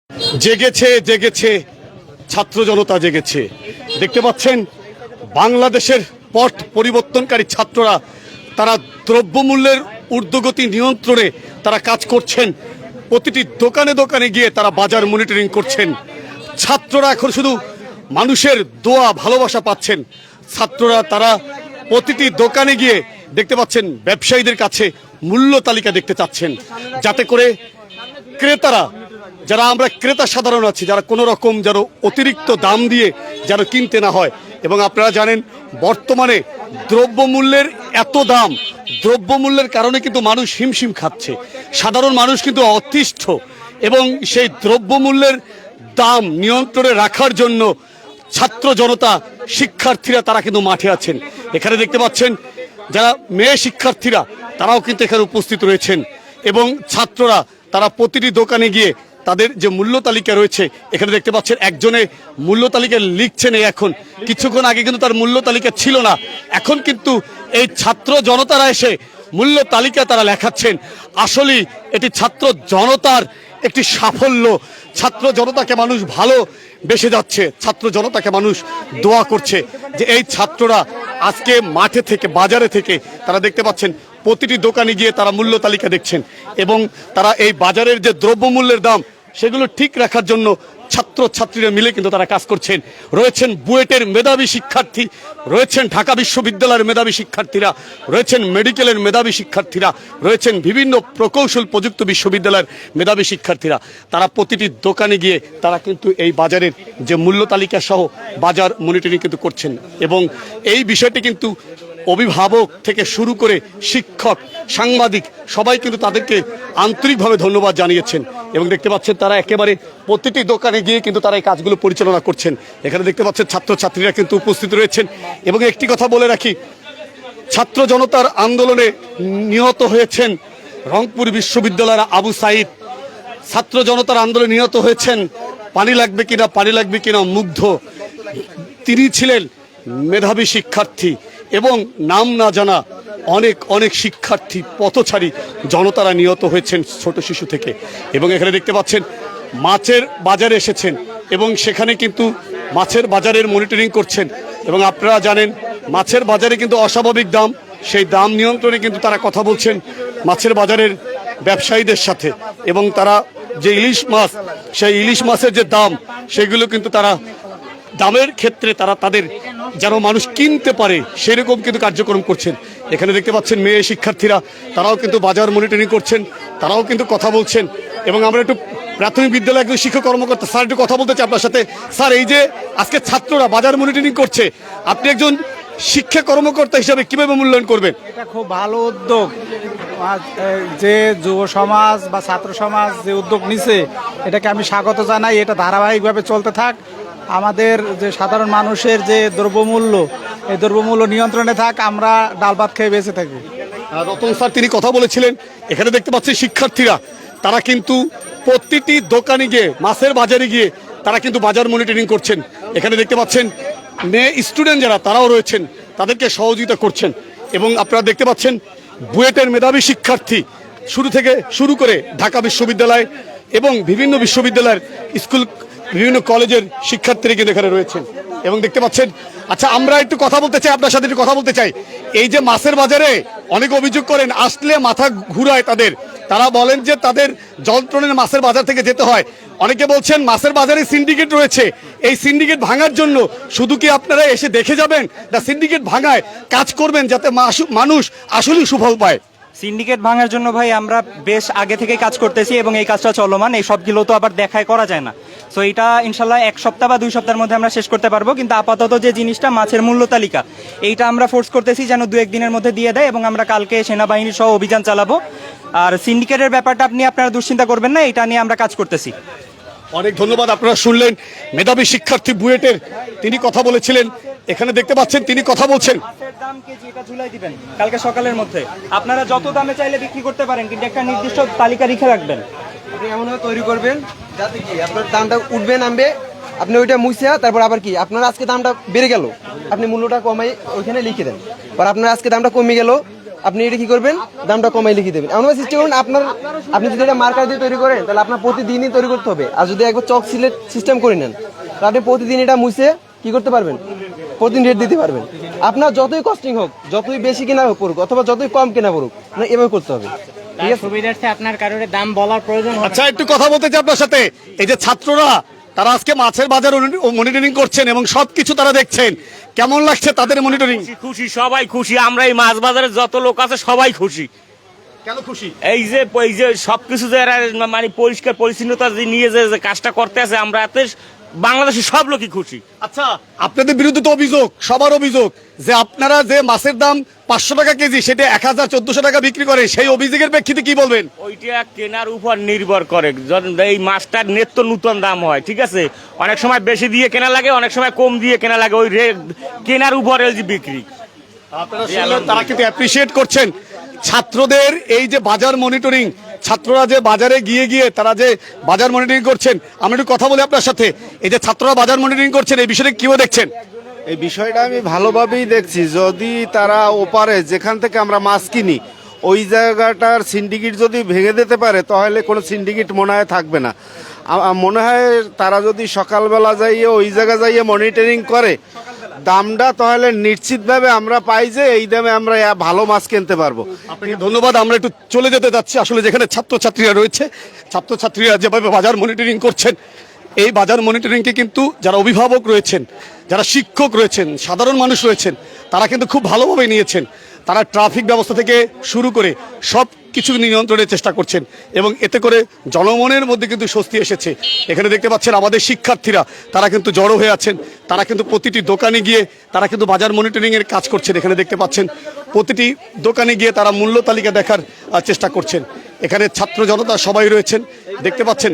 জেগেছে জেগেছে ছাত্র জনতা জেগেছে। দেখতে পাচ্ছেন বাংলাদেশের পট পরিবর্তনকারী ছাত্ররা তারা দ্রব্যমূল্যের ঊর্ধ্বগতি নিয়ন্ত্রণে তারা কাজ করছেন। প্রতিটি দোকানে দোকানে গিয়ে তারা বাজার মনিটরিং করছেন। ছাত্ররা এখন শুধু মানুষের দোয়া ভালোবাসা পাচ্ছেন। ছাত্ররা তারা প্রতিটি দোকানে গিয়ে দেখতে পাচ্ছেন ব্যবসায়ীদের কাছে মূল্য তালিকা দেখতে চাচ্ছেন, যাতে করে ক্রেতারা, যারা আমরা ক্রেতা সাধারণ আছি, যারা কোনো রকম যেন অতিরিক্ত দাম দিয়ে যেন কিনতে না হয়। এবং আপনারা জানেন বর্তমানে দ্রব্যমূল্যের এত দাম, দ্রব্যমূল্যের কারণে কিন্তু মানুষ হিমশিম খাচ্ছে, সাধারণ মানুষ কিন্তু অতিষ্ঠ। এবং সেই দ্রব্যমূল্যের দাম নিয়ন্ত্রণে রাখার জন্য ছাত্র জনতা, শিক্ষার্থীরা তারা কিন্তু মাঠে আছেন। এখানে দেখতে পাচ্ছেন যারা মেয়ে শিক্ষার্থীরা তারাও কিন্তু এখানে উপস্থিত রয়েছেন। এবং ছাত্ররা তারা প্রতিটি দোকানে গিয়ে তাদের যে মূল্য তালিকা রয়েছে, এখানে দেখতে পাচ্ছেন একজনে মূল্য তালিকা লিখছেন। এখন কিছুক্ষণ আগে কিন্তু তার মূল্য তালিকা ছিল না, এখন কিন্তু এই ছাত্র জনতারা এসে মূল্য তালিকা তারা লেখাচ্ছেন। আসলেই এটি ছাত্র জনতার একটি সাফল্য। ছাত্র জনতাকে মানুষ ভালো বেসে যাচ্ছে, ছাত্র জনতাকে মানুষ দোয়া করছে যে এই ছাত্ররা আজকে মাঠে থেকে, বাজারে থেকে তারা দেখতে পাচ্ছেন প্রতিটি দোকানে গিয়ে তারা মূল্য তালিকা দেখছেন। এবং তারা এই বাজারের যে দ্রব্যমূল্যের দাম সেগুলো ঠিক রাখার জন্য ছাত্র ছাত্রীরা মিলে কিন্তু তারা কাজ করছেন। রয়েছেন বুয়েটের মেধাবী শিক্ষার্থী, রয়েছেন ঢাকা বিশ্ববিদ্যালয়ের মেধাবী শিক্ষার্থীরা, রয়েছেন মেডিকেলের মেধাবী শিক্ষার্থীরা, রয়েছেন বিভিন্ন প্রকৌশল প্রযুক্ত বিশ্ববিদ্যালয়ের মেধাবী শিক্ষার্থীরা। তারা প্রতিটি দোকানে গিয়ে তারা কিন্তু এই বাজারের যে মূল্য তালিকা সহ বাজার মনিটরিং কিন্তু করছেন। এবং এই বিষয়টি কিন্তু অভিভাবক থেকে শুরু করে শিক্ষক, সাংবাদিক সবাই কিন্তু তাদেরকে আন্তরিকভাবে ধন্যবাদ জানিয়েছেন। এবং দেখতে পাচ্ছেন তারা একেবারে প্রতিটি দোকানে গিয়ে কিন্তু তারা এই কাজগুলো পরিচালনা করছেন। এখানে দেখতে পাচ্ছেন ছাত্রছাত্রীরা কিন্তু উপস্থিত রয়েছেন। এবং একটি কথা বলে রাখি, ছাত্র জনতার আন্দোলনে নিহত হয়েছেন রংপুর বিশ্ববিদ্যালয়ের আবু সাইদ। ছাত্র জনতার আন্দোলনে নিহত হয়েছেন পানি লাগবে কিনা, পানি লাগবে কিনা মুগ্ধ। তিনি ছিলেন মেধাবী শিক্ষার্থী এবং নাম না জানা অনেক অনেক শিক্ষার্থী, পথচারী জনতারা নিহত হয়েছেন ছোট শিশু থেকে। এবং এখানে দেখতে পাচ্ছেন মাছের বাজারে এসেছেন এবং সেখানে কিন্তু মাছের বাজারের মনিটরিং করছেন। এবং আপনারা জানেন মাছের বাজারে কিন্তু অস্বাভাবিক দাম, সেই দাম নিয়ন্ত্রণে কিন্তু তারা কথা বলছেন মাছের বাজারের ব্যবসায়ীদের সাথে। এবং তারা যে ইলিশ মাছ, সেই ইলিশ মাছের যে দাম সেগুলো কিন্তু তারা দামের ক্ষেত্রে তারা তাদের যেন মানুষ কিনতে পারে সেরকম কিন্তু কার্যক্রম করছেন। এখানে দেখতে পাচ্ছেন মেয়ে শিক্ষার্থীরা তারাও কিন্তু বাজার মনিটরিং করছেন, তারাও কিন্তু কথা বলছেন। এবং আমরা একটু প্রাথমিক বিদ্যালয়ে একজন শিক্ষক কর্মকর্তা স্যার একটু কথা বলতে চাই আপনার সাথে। স্যার, এই যে আজকে ছাত্ররা বাজার মনিটরিং করছে, আপনি একজন শিক্ষা কর্মকর্তা হিসাবে কিভাবে মূল্যায়ন করবেন? এটা খুব ভালো উদ্যোগ। যে যুব সমাজ বা ছাত্র সমাজ যে উদ্যোগ নিছে এটাকে আমি স্বাগত জানাই। এটা ধারাবাহিকভাবে চলতে থাক। আমাদের যে সাধারণ মানুষের যে দ্রব্যমূল্য, এই দ্রব্যমূল্য নিয়ন্ত্রণে থাক, আমরা ডাল ভাত খেয়ে বেঁচে থাকি। রতন স্যার তিনি কথা বলেছিলেন। এখানে দেখতে পাচ্ছি শিক্ষার্থীরা তারা কিন্তু প্রতিটি দোকানে গিয়ে, মাছের বাজারে গিয়ে তারা কিন্তু বাজার মনিটরিং করছেন। এখানে দেখতে পাচ্ছেন মেয়ে স্টুডেন্ট যারা তারাও রয়েছেন, তাদেরকে সহযোগিতা করছেন। এবং আপনারা দেখতে পাচ্ছেন বুয়েটের মেধাবী শিক্ষার্থী শুরু থেকে শুরু করে ঢাকা বিশ্ববিদ্যালয় এবং বিভিন্ন বিশ্ববিদ্যালয়ের স্কুল, বিভিন্ন কলেজের শিক্ষার্থীরা কিন্তু এখানে রয়েছেন। এবং দেখতে পাচ্ছেন, আচ্ছা আমরা একটু কথা বলতে চাই, আপনার সাথে একটু কথা বলতে চাই। এই যে মাছের বাজারে অনেক অভিযোগ করেন, আসলে মাথা ঘুরায় তাদের, তারা বলেন যে তাদের যন্ত্রণের মাছের বাজার থেকে যেতে হয়। অনেকে বলছেন মাছের বাজারে সিন্ডিকেট রয়েছে, এই সিন্ডিকেট ভাঙার জন্য শুধু কি আপনারা এসে দেখে যাবেন, না সিন্ডিকেট ভাঙায় কাজ করবেন যাতে মানুষ আসলেই সুফল পায়? সিন্ডিকেট ভাঙার জন্য ভাই আমরা বেশ আগে থেকে কাজ করতেছি এবং এই কাজটা চলমান। এই সবগুলো তো আবার দেখায় করা যায় না। সো এটা ইনশাল্লাহ 1 সপ্তাহ বা 2 সপ্তাহের মধ্যে আমরা শেষ করতে পারবো। কিন্তু আপাতত যে জিনিসটা মাছের মূল্য তালিকা, এইটা আমরা ফোর্স করতেছি যেন 2-1 দিনের মধ্যে দিয়ে দেয়। এবং আমরা কালকে সেনাবাহিনী সহ অভিযান চালাবো। আর সিন্ডিকেটের ব্যাপারটা আপনারা দুশ্চিন্তা করবেন না, এটা নিয়ে আমরা কাজ করতেছি। অনেক ধন্যবাদ। আপনারা শুনলেন মেধাবী শিক্ষার্থী বুয়েটের, তিনি কথা বলেছিলেন। এখানে দেখতে পাচ্ছেন তিনি কথা বলছেন। মাছের দাম কেজি এটা ঝুলাই দিবেন কালকে সকালের মধ্যে। আপনারা যত দামে চাইলে বিক্রি করতে পারেন, কিন্তু একটা নির্দিষ্ট তালিকা লিখে রাখবেন। আপনি এমনভাবে তৈরি করবেন যাতে কি আপনার দামটা উঠবে নামবে, আপনি ওইটা মুছিয়া তারপর আবার কি আপনার আজকে দামটা বেড়ে গেল, আপনি মূল্যটা কমাই ওইখানে লিখে দেন। আর আপনার আজকে দামটা কমে গেল, আপনি এটা কি করবেন, দামটা কমাই লিখে দেবেন। এমন সিস্টেম করুন আপনি যদি এটা মার্কার দিয়ে তৈরি করেন তাহলে আপনার প্রতিদিনই তৈরি করতে হবে। আর যদি একবার চক সিলেট সিস্টেম করে নেন তাহলে আপনি প্রতিদিন এটা মুছে কি করতে পারবেন, প্রতিদিন রেট দিতে পারবেন। আপনার যতই কস্টিং হোক, যতই বেশি কেনা পড়ুক অথবা যতই কম কেনা পড়ুক, আপনার এভাবে করতে হবে। ঠিক আছে, সুবিধার্থে আপনার কারোর দাম বলার প্রয়োজন হবে না। আচ্ছা, একটু কথা বলতে চাই আপনার সাথে। এই যে ছাত্ররা তারা আজকে মাছের বাজার মনিটরিং করছেন এবং সবকিছু তারা দেখছেন, কেমন লাগছে তাদের মনিটরিং? খুশি, সবাই খুশি। আমরা এই মাছ বাজারে যত লোক আছে সবাই খুশি। কেন খুশি? এই যে সবকিছু যে এরা মানে পরিষ্কার পরিচ্ছন্নতা যে নিয়ে যে কাজটা করতে আছে, আমরা এতে বাংলাদেশের সব লোকই খুশি। আচ্ছা, আপনাদের বিরুদ্ধে তো অভিযোগ, সবার অভিযোগ যে আপনারা যে মাছের দাম 500 টাকা কেজি সেটা 1000-1400 টাকা বিক্রি করে, সেই অভিযোগের প্রেক্ষিতে কি বলবেন? ওইটা কেনার উপর নির্ভর করে। এই মাছটার নিত্য নতুন দাম হয়, ঠিক আছে, অনেক সময় বেশি দিয়ে কেনা লাগে, অনেক সময় কম দিয়ে কেনা লাগে, ওই কেনার উপর এই যে বিক্রি। আপনারা শুনলেন, তারা কিন্তু অ্যাপ্রিসিয়েট করছেন ছাত্রদের এই যে বাজার মনিটরিং, ছাত্ররা যে বাজারে গিয়ে গিয়ে তারা যে বাজার মনিটরিং করছেন। আমি একটু কথা বলি আপনার সাথে। এই যে ছাত্ররা বাজার মনিটরিং করছেন, এই বিষয়টা কিভাবে দেখছেন? এই বিষয়টা আমি ভালোভাবেই দেখছি। যদি তারা ওপারে যেখান থেকে আমরা মাছ কিনি ওই জায়গাটার সিন্ডিকেট যদি ভেঙে দিতে পারে তাহলে কোনো সিন্ডিকেট মনে হয় থাকবে না। মনে হয় তারা যদি সকালবেলা যাইয়ে ওই জায়গা যাইয়ে মনিটরিং করে দামটা, তাহলে নিশ্চিতভাবে আমরা পাই যে এই দামে আমরা ভালো মাছ কিনতে পারবো। আপনাকে ধন্যবাদ। আমরা একটু চলে যেতে যাচ্ছি আসলে যেখানে ছাত্রছাত্রীরা রয়েছে। ছাত্রছাত্রীরা যেভাবে বাজার মনিটরিং করছেন, এই বাজার মনিটরিংকে কিন্তু যারা অভিভাবক রয়েছেন, যারা শিক্ষক রয়েছেন, সাধারণ মানুষ রয়েছেন, তারা কিন্তু খুব ভালোভাবে নিয়েছেন। তারা ট্রাফিক ব্যবস্থা থেকে শুরু করে সব কিছু নিয়ন্ত্রণের চেষ্টা করছেন এবং এতে করে জনমনের মধ্যে কিন্তু স্বস্তি এসেছে। এখানে দেখতে পাচ্ছেন আমাদের শিক্ষার্থীরা, তারা কিন্তু জড়ো হয়ে আছেন। তারা কিন্তু প্রতিটি দোকানে গিয়ে তারা কিন্তু বাজার মনিটরিংয়ের কাজ করছেন। এখানে দেখতে পাচ্ছেন প্রতিটি দোকানে গিয়ে তারা মূল্য তালিকা দেখার চেষ্টা করছেন। এখানে ছাত্র জনতা সবাই রয়েছেন, দেখতে পাচ্ছেন,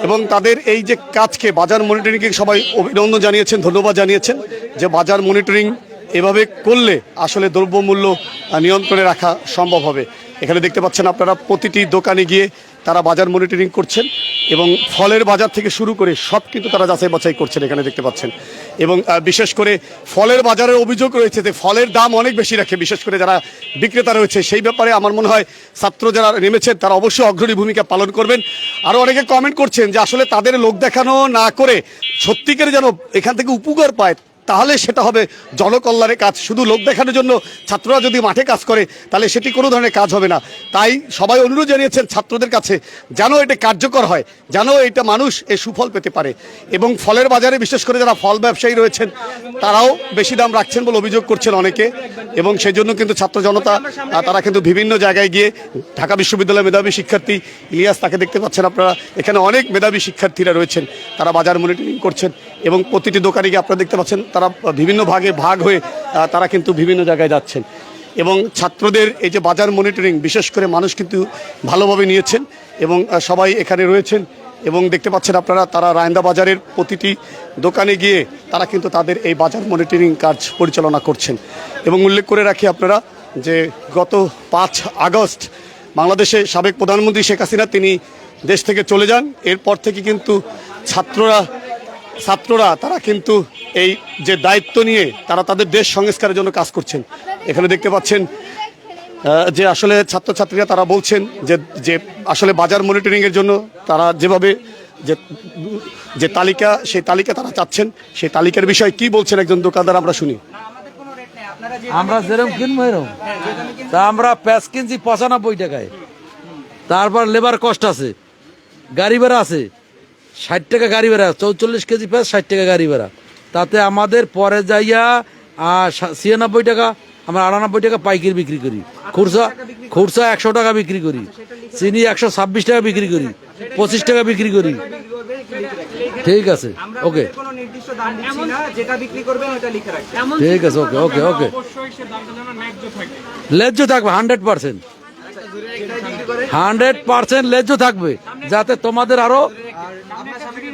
এবং তাদের এই যে কাজকে, বাজার মনিটরিংকে সবাই অভিনন্দন জানিয়েছেন, ধন্যবাদ জানিয়েছেন যে বাজার মনিটরিং এভাবে করলে আসলে দ্রব্যমূল্য নিয়ন্ত্রণে রাখা সম্ভব হবে। এখানে দেখতে পাচ্ছেন আপনারা প্রতিটি দোকানে গিয়ে তারা বাজার মনিটরিং করছেন এবং ফলের বাজার থেকে শুরু করে সব কিন্তু তারা যাচাই বাছাই করছেন এখানে দেখতে পাচ্ছেন। এবং বিশেষ করে ফলের বাজারের অভিযোগ রয়েছে যে ফলের দাম অনেক বেশি রাখে, বিশেষ করে যারা বিক্রেতা রয়েছে। সেই ব্যাপারে আমার মনে হয় ছাত্র যারা নেমেছেন তারা অবশ্যই অগ্রণী ভূমিকা পালন করবেন। আরও অনেকে কমেন্ট করছেন যে আসলে তাদের লোক দেখানো না করে সত্যিকারে যেন এখান থেকে উপকার পায়, তাহলে সেটা হবে জনকল্যাণের কাজ। শুধু লোক দেখানোর জন্য ছাত্ররা যদি মাঠে কাজ করে তাহলে সেটি কোনো ধরনের কাজ হবে না। তাই সবাই অনুরোধ জানিয়েছেন ছাত্রদের কাছে যেন এটা কার্যকর হয়, যেন এটা মানুষ এই সুফল পেতে পারে। এবং ফলের বাজারে বিশেষ করে যারা ফল ব্যবসায়ী রয়েছেন তারাও বেশি দাম রাখছেন বলে অভিযোগ করছেন অনেকে, এবং সেই জন্য কিন্তু ছাত্র জনতা তারা কিন্তু বিভিন্ন জায়গায় গিয়ে, ঢাকা বিশ্ববিদ্যালয়ের মেধাবী শিক্ষার্থী ইলিয়াস, তাকে দেখতে পাচ্ছেন আপনারা, এখানে অনেক মেধাবী শিক্ষার্থীরা রয়েছেন, তারা বাজার মনিটরিং করছেন এবং প্রতিটি দোকানে গিয়ে আপনারা দেখতে পাচ্ছেন তারা বিভিন্ন ভাগে ভাগ হয়ে তারা কিন্তু বিভিন্ন জায়গায় যাচ্ছেন। এবং ছাত্রদের এই যে বাজার মনিটরিং বিশেষ করে মানুষ কিন্তু ভালোভাবে নিয়েছেন এবং সবাই এখানে রয়েছেন। এবং দেখতে পাচ্ছেন আপনারা তারা রায়ন্দা বাজারের প্রতিটি দোকানে গিয়ে তারা কিন্তু তাদের এই বাজার মনিটরিং কাজ পরিচালনা করছেন। এবং উল্লেখ করে রাখি আপনারা যে গত 5 আগস্ট বাংলাদেশের সাবেক প্রধানমন্ত্রী শেখ হাসিনা তিনি দেশ থেকে চলে যান। এরপর থেকে কিন্তু ছাত্ররা তারা কিন্তু এই যে দায়িত্ব নিয়ে তারা তাদের দেশ সংস্কারের জন্য কাজ করছেন। এখানে দেখতে পাচ্ছেন যে আসলে ছাত্রছাত্রীরা তারা বলছেন যে আসলে বাজার মনিটরিংয়ের জন্য তারা যেভাবে যে তালিকা, সেই তালিকা তারা চাচ্ছেন, সেই তালিকার বিষয়ে কি বলছেন একজন দোকানদার আমরা শুনি। আমরা যেরকম কিনবো এরকম, তা আমরা প্যাঁচ কিনছি 95 টাকায়, তারপর লেবার কস্ট আছে, গাড়ি ভাড়া আছে 60 টাকা গাড়ি ভাড়া, 44 কেজি প্যাঁচ 60 টাকা গাড়ি ভাড়া, তাতে আমাদের পরে যাইয়া 96 টাকা, আমরা 98 টাকা পাইকারি বিক্রি করি, খুচরা 100 টাকা বিক্রি করি, চিনি 126 টাকা বিক্রি করি, 25 টাকা বিক্রি করি। ঠিক আছে, ওকে, ঠিক আছে, ওকে ওকে ওকে, ন্যায্য থাকবে 100%, 100% ন্যায্য থাকবে, যাতে তোমাদের আরো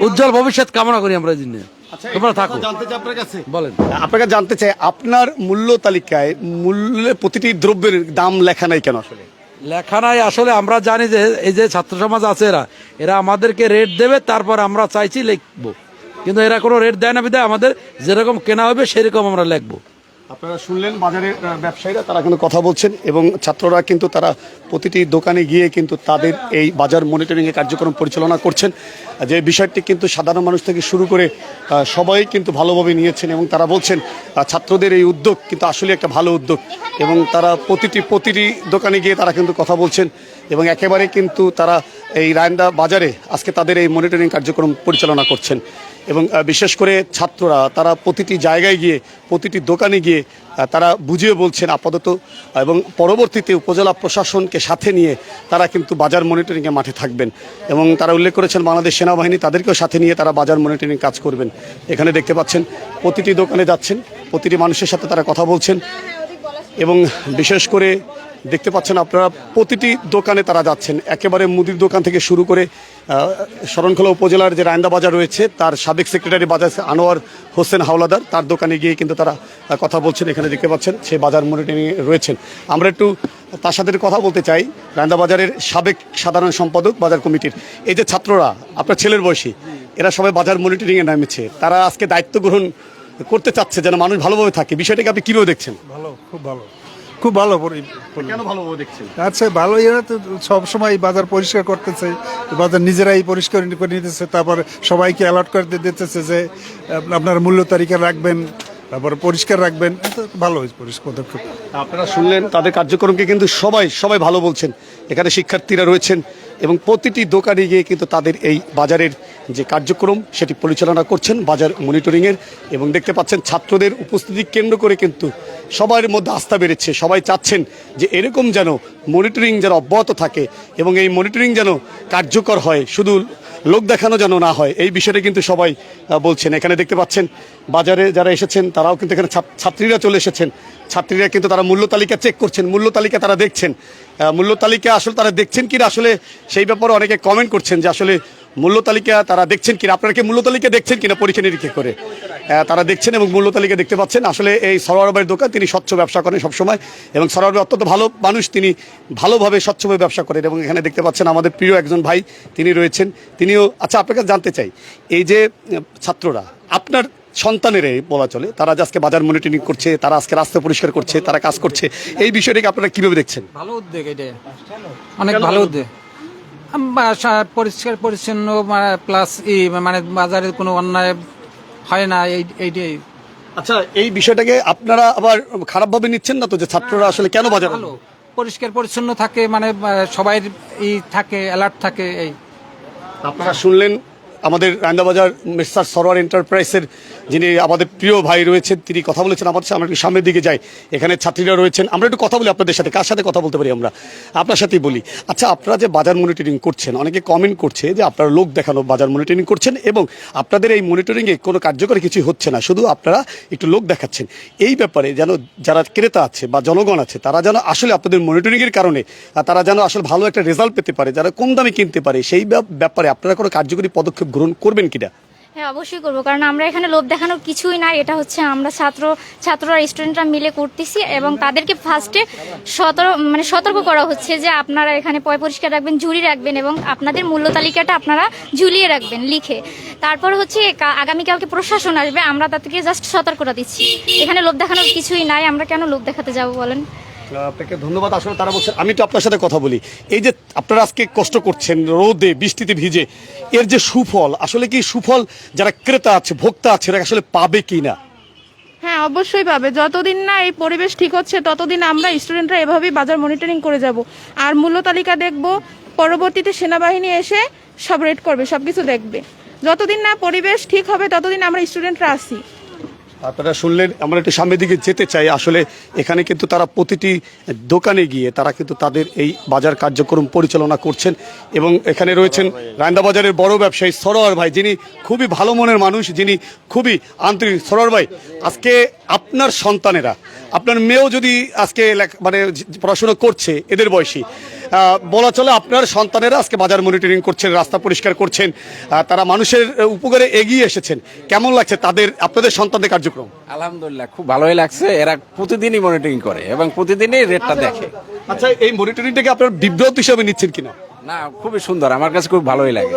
উজ্জ্বল ভবিষ্যৎ কামনা করি আমরা। জন্য তোমরা থাকো। বলেন, আপনাকে জানতে চাই আপনার মূল্য তালিকায় প্রতিটি দ্রব্যের দাম লেখা নাই কেন? আসলে লেখা নাই, আসলে আমরা জানি যে এই যে ছাত্র সমাজ আছে এরা আমাদেরকে রেট দেবে, তারপর আমরা চাইছি লিখবো, কিন্তু এরা কোনো রেট দেয় না, বিধায় আমাদের যেরকম কেনা হবে সেরকম আমরা লিখবো। আপনারা শুনলেন বাজারের ব্যবসায়ীরা তারা কিন্তু কথা বলছেন এবং ছাত্ররা কিন্তু তারা প্রতিটি দোকানে গিয়ে কিন্তু তাদের এই বাজার মনিটরিংয়ের কার্যক্রম পরিচালনা করছেন, যে বিষয়টি কিন্তু সাধারণ মানুষ থেকে শুরু করে সবাই কিন্তু ভালোভাবে নিয়েছেন এবং তারা বলছেন ছাত্রদের এই উদ্যোগ কিন্তু আসলে একটা ভালো উদ্যোগ এবং তারা প্রতিটি দোকানে গিয়ে তারা কিন্তু কথা বলছেন এবং একেবারে কিন্তু তারা এই রায়ন্দা বাজারে আজকে তাদের এই মনিটরিং কার্যক্রম পরিচালনা করছেন এবং বিশেষ করে ছাত্ররা তারা প্রতিটি জায়গায় গিয়ে প্রতিটি দোকানে গিয়ে তারা বুঝিয়ে বলছেন আপাতত এবং পরবর্তীতে উপজেলা প্রশাসনকে সাথে নিয়ে তারা কিন্তু বাজার মনিটরিংয়ে মাঠে থাকবেন এবং তারা উল্লেখ করেছেন বাংলাদেশ সেনাবাহিনী তাদেরকেও সাথে নিয়ে তারা বাজার মনিটরিং কাজ করবেন। এখানে দেখতে পাচ্ছেন প্রতিটি দোকানে যাচ্ছেন, প্রতিটি মানুষের সাথে তারা কথা বলছেন এবং বিশেষ করে দেখতে পাচ্ছেন আপনারা প্রতিটি দোকানে তারা যাচ্ছেন, একেবারে মুদির দোকান থেকে শুরু করে শরণখোলা উপজেলার যে রায়ন্দা বাজার রয়েছে তার সাবেক সেক্রেটারি বাজার আনোয়ার হোসেন হাওলাদার তার দোকানে গিয়ে কিন্তু তারা কথা বলছেন। এখানে দেখতে পাচ্ছেন সে বাজার মনিটরিংয়ে রয়েছেন। আমরা একটু তার সাথে কথা বলতে চাই, রায়ন্দা বাজারের সাবেক সাধারণ সম্পাদক বাজার কমিটির। এই যে ছাত্ররা আপনার ছেলের বয়সী, এরা সবাই বাজার মনিটরিংয়ে নামেছে, তারা আজকে দায়িত্ব গ্রহণ করতে চাচ্ছে যেন মানুষ ভালোভাবে থাকে, বিষয়টাকে আপনি কীভাবে দেখছেন? ভালো, খুব ভালো, খুব ভালো। কেন ভালোভাবে দেখছেন? আচ্ছা, ভালো, এরা তো সবসময় বাজার পরিষ্কার করতেছে, বাজার নিজেরাই পরিষ্কার করে নিতেছে, তারপর সবাইকে অ্যালার্ট করে দিতেছে যে আপনার মূল্য তালিকা রাখবেন, তারপর পরিষ্কার রাখবেন। এটা ভালো হয়েছে পদক্ষেপ। আপনারা শুনলেন তাদের কার্যক্রমকে কিন্তু সবাই ভালো বলছেন। এখানে শিক্ষার্থীরা রয়েছেন এবং প্রতিটি দোকানে গিয়ে কিন্তু তাদের এই বাজারের যে কার্যক্রম সেটি পরিচালনা করছেন বাজার মনিটরিংয়ের এবং দেখতে পাচ্ছেন ছাত্রদের উপস্থিতি কেন্দ্র করে কিন্তু সবার মধ্যে আস্থা বেড়েছে। সবাই চাচ্ছেন যে এরকম যেন মনিটরিং যেন অব্যাহত থাকে এবং এই মনিটরিং যেন কার্যকর হয়, শুধু লোক দেখানো যেন না হয়, এই বিষয়টা কিন্তু সবাই বলছেন। এখানে দেখতে পাচ্ছেন বাজারে যারা এসেছেন তারাও কিন্তু এখানে ছাত্রীরা চলে এসেছেন, ছাত্রীরা কিন্তু তারা মূল্য তালিকা চেক করছেন, মূল্য তালিকা তারা দেখছেন, মূল্য তালিকা আসলে তারা দেখছেন কিনা আসলে সেই ব্যাপারে অনেকে কমেন্ট করছেন যে আসলে মূল্য তালিকা তারা দেখছেন কিনা। আপনারা কি মূল্য তালিকা দেখছেন কিনা পরীক্ষা নিরীক্ষা করে? তারা দেখছেন এবং মূল্য তালিকা দেখতে পাচ্ছেন। আসলে এই সরোয়ার ভাইয়ের দোকান, তিনি স্বচ্ছ ব্যবসা করেন সবসময় এবং সরোয়ার ভাই অত্যন্ত ভালো মানুষ, তিনি ভালোভাবে স্বচ্ছভাবে ব্যবসা করেন এবং এখানে দেখতে পাচ্ছেন আমাদের প্রিয় একজন ভাই তিনি রয়েছেন, তিনিও। আচ্ছা, আপনার কাছে জানতে চাই, এই যে ছাত্ররা আপনার সন্তানেরাই বলা চলে, তারা যে আজকে বাজার মনিটরিং করছে, তারা আজকে রাস্তা পরিষ্কার করছে, তারা কাজ করছে, এই বিষয়টাকে আপনারা কিভাবে দেখছেন? ভালো উদ্যোগ, এটা অনেক ভালো উদ্যোগ। পরিষ্কার পরিচ্ছন্ন প্লাস মানে বাজারে কোনো অন্যায় হয় না, এইটাই। আচ্ছা, এই বিষয়টাকে আপনারা আবার খারাপভাবে নিচ্ছেন না তো, যে ছাত্ররা আসলে কেন বাজার ভালো পরিষ্কার পরিচ্ছন্ন থাকে, মানে সবাই থাকে, অ্যালার্ট থাকে। এই আপনারা শুনলেন আমাদের রায়ন্দাবাজার মিস্টার সরোয়ার এন্টারপ্রাইজের যিনি আমাদের প্রিয় ভাই রয়েছেন, তিনি কথা বলেছেন আমাদের সাথে। আমরা একটু সামনের দিকে যাই, এখানে ছাত্রীরা রয়েছেন, আমরা একটু কথা বলি আপনাদের সাথে। কার সাথে কথা বলতে পারি আমরা? আপনার সাথেই বলি। আচ্ছা, আপনারা যে বাজার মনিটরিং করছেন, অনেকে কমেন্ট করছে যে আপনারা লোক দেখানো বাজার মনিটরিং করছেন এবং আপনাদের এই মনিটরিংয়ে কোনো কার্যকরী কিছুই হচ্ছে না, শুধু আপনারা একটু লোক দেখাচ্ছেন। এই ব্যাপারে যেন যারা ক্রেতা আছে বা জনগণ আছে তারা যেন আসলে আপনাদের মনিটরিংয়ের কারণে তারা যেন আসলে ভালো একটা রেজাল্ট পেতে পারে, যারা কম দামে কিনতে পারে, সেই ব্যাপারে আপনারা কোনো কার্যকরী পদক্ষেপ গ্রহণ করবেন কিনা? হ্যাঁ, অবশ্যই করবো, কারণ আমরা এখানে লোভ দেখানোর কিছুই নাই। এটা হচ্ছে আমরা ছাত্ররা স্টুডেন্টরা মিলে করতেছি এবং তাদেরকে ফার্স্টে সতর্ক করা হচ্ছে যে আপনারা এখানে পরিষ্কার রাখবেন, ঝুড়ি রাখবেন এবং আপনাদের মূল্য তালিকাটা আপনারা ঝুলিয়ে রাখবেন লিখে। তারপর হচ্ছে আগামীকালকে প্রশাসন আসবে, আমরা তাদেরকে জাস্ট সতর্কতা দিচ্ছি। এখানে লোভ দেখানোর কিছুই নাই, আমরা কেন লোভ দেখাতে যাবো বলেন? আপনাকে ধন্যবাদ। আসলে তারা বলছেন, আমি তো আপনার সাথে কথা বলি, এই যে আপনারা আজকে কষ্ট করছেন রোদে বৃষ্টিতে ভিজে, এর যে সুফল, আসলে কি সুফল যারা ক্রেতা আছে ভোক্তা আছে এরা আসলে পাবে কি না? হ্যাঁ, অবশ্যই পাবে। যতদিন না এই পরিবেশ ঠিক হচ্ছে ততদিন আমরা স্টুডেন্টরা এভাবেই বাজার মনিটরিং করে যাব আর মূল্য তালিকা দেখব। পরবর্তীতে সেনাবাহিনী এসে সব রেড করবে, সবকিছু দেখবে। যতদিন না পরিবেশ ঠিক হবে ততদিন আমরা স্টুডেন্টরা আসি। আপনারা শুনলেন, আমরা একটু সামনের দিকে যেতে চাই। আসলে এখানে কিন্তু তারা প্রতিটি দোকানে গিয়ে তারা কিন্তু তাদের এই বাজার কার্যক্রম পরিচালনা করছেন এবং এখানে রয়েছেন রায়ন্দা বাজারের বড় ব্যবসায়ী সরোয়ার ভাই, যিনি খুবই ভালো মনের মানুষ, যিনি খুবই আন্তরিক। সরোয়ার ভাই, আজকে আপনার সন্তানেরা, আপনার মেয়েও যদি আজকে মানে পড়াশোনা করছে এদের বয়সী, বলা চলে আপনার সন্তানেরা আজকে বাজার মনিটরিং করছেন, রাস্তা পরিষ্কার করছেন, তারা মানুষের উপকারে এগিয়ে এসেছেন। কেমন লাগছে আপনাদের সন্তানদের কার্যক্রম? আলহামদুলিল্লাহ, খুব ভালোই লাগছে। এরা প্রতিদিনই মনিটরিং করে এবং প্রতিদিনই রেটটা দেখে। আচ্ছা, এই মনিটরিংটাকে আপনার বিব্রত হিসাবে নিচ্ছেন কিনা? না, খুবই সুন্দর, আমার কাছে খুব ভালোই লাগে।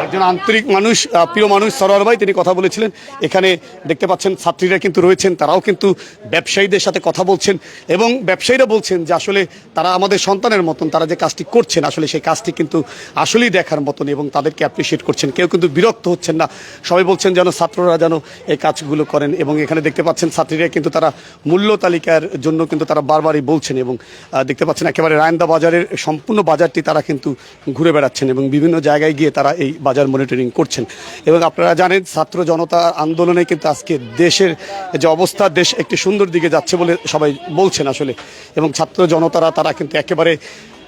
একজন আন্তরিক মানুষ, প্রিয় মানুষ সরোয়ার ভাই তিনি কথা বলেছিলেন। এখানে দেখতে পাচ্ছেন ছাত্রীরা কিন্তু রয়েছেন, তারাও কিন্তু ব্যবসায়ীদের সাথে কথা বলছেন এবং ব্যবসায়ীরা বলছেন যে আসলে তারা আমাদের সন্তানের মতন, তারা যে কাজটি করছেন আসলে সেই কাজটি কিন্তু আসলেই দেখার মতন এবং তাদেরকে অ্যাপ্রিসিয়েট করছেন। কেউ কিন্তু বিরক্ত হচ্ছেন না, সবাই বলছেন যেন ছাত্ররা যেন এই কাজগুলো করেন। এবং এখানে দেখতে পাচ্ছেন ছাত্রীরা কিন্তু তারা মূল্য তালিকার জন্য কিন্তু তারা বারবারই বলছেন এবং দেখতে পাচ্ছেন একেবারে রায়ন্দা বাজারের সম্পূর্ণ বাজারটি তারা কিন্তু ঘুরে বেড়াচ্ছেন এবং বিভিন্ন জায়গায় গিয়ে তারা এই বাজার মনিটরিং করছেন। এবং আপনারা জানেন ছাত্র জনতা আন্দোলনে কিন্তু আজকে দেশের যে অবস্থা, দেশ একটি সুন্দর দিকে যাচ্ছে বলে সবাই বলছেন আসলে। এবং ছাত্র জনতারা তারা কিন্তু একেবারে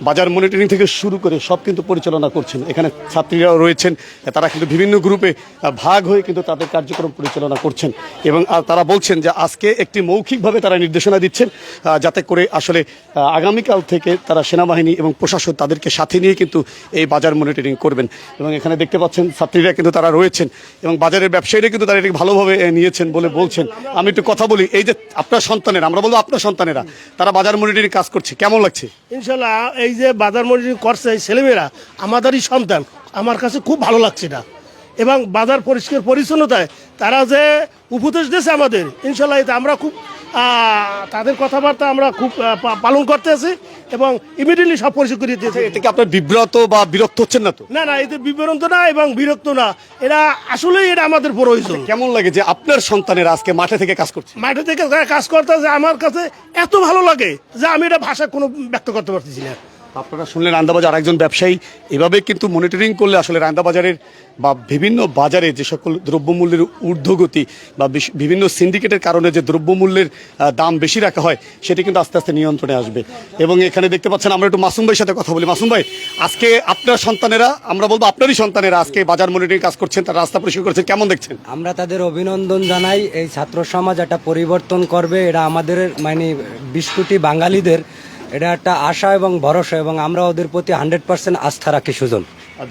বাজার মনিটরিং থেকে শুরু করে সব কিন্তু পরিচালনা করছেন। এখানে ছাত্রীরাও রয়েছেন, তারা কিন্তু বিভিন্ন গ্রুপে ভাগ হয়ে কিন্তু তাদের কার্যক্রম পরিচালনা করছেন এবং তারা বলছেন যে আজকে একটি মৌখিকভাবে তারা নির্দেশনা দিচ্ছেন যাতে করে আসলে আগামীকাল থেকে তারা সেনাবাহিনী এবং প্রশাসন তাদেরকে সাথে নিয়ে কিন্তু এই বাজার মনিটরিং করবেন। এবং এখানে দেখতে পাচ্ছেন ছাত্রীরা কিন্তু তারা রয়েছেন এবং বাজারের ব্যবসায়ীরা কিন্তু তারা এটাকে ভালোভাবে নিয়েছেন বলে বলছেন। আমি একটু কথা বলি, এই যে আপনার সন্তানেরা, আমরা বলবো আপনার সন্তানেরা, তারা বাজার মনিটরিং কাজ করছে, কেমন লাগছে? ইনশাল্লাহ এই যে বাজার মনিটরিং করছে এই ছেলেমেয়েরা আমাদেরই সন্তান, আমার কাছে খুব ভালো লাগছে এটা। এবং বাজার পরিষ্কার পরিচ্ছন্নতায় তারা যে উপদেশ দিয়েছে আমাদের, ইনশাল্লাহ এটা আমরা খুব তাদের কথাবার্তা আমরা খুব পালন করতে আছি এবং ইমিডিয়েটলি সব পরিষ্কার করে দিয়েছে। এতে কি আপনার বিব্রত বা বিরক্ত হচ্ছেন না তো? না না, এতে বিভ্রান্ত না এবং বিরক্ত না, এটা আসলেই এটা আমাদের প্রয়োজন। কেমন লাগে যে আপনার সন্তানেরা আজকে মাঠে থেকে কাজ করছে? মাঠে থেকে কাজ করতে যে আমার কাছে এত ভালো লাগে যে আমি এটা ভাষা কোনো ব্যক্ত করতে পারতেছি না। আপনারা শুনলেন রায়ন্দাবাজার আরেকজন ব্যবসায়ী। এভাবে কিন্তু মনিটরিং করলে আসলে রায়ন্দাবাজারের বা বিভিন্ন বাজারে যে সকল দ্রব্যমূল্যের ঊর্ধ্বগতি বা বিভিন্ন সিন্ডিকেটের কারণে যে দ্রব্যমূল্যের দাম বেশি রাখা হয় সেটি কিন্তু আস্তে আস্তে নিয়ন্ত্রণে আসবে। এবং এখানে দেখতে পাচ্ছেন, আমরা একটু মাসুম ভাইয়ের সাথে কথা বলি। মাসুম ভাই, আজকে আপনার সন্তানেরা, আমরা বলবো আপনারই সন্তানেরা আজকে বাজার মনিটরিং কাজ করছেন, তারা রাস্তা পরিষ্কার করছেন, কেমন দেখছেন? আমরা তাদের অভিনন্দন জানাই। এই ছাত্র সমাজ একটা পরিবর্তন করবে, এটা আমাদের মানে 20 কোটি বাঙালিদের এটা একটা আশা এবং ভরসা, এবং আমরা ওদের প্রতি 100% আস্থা রাখি। সুজন,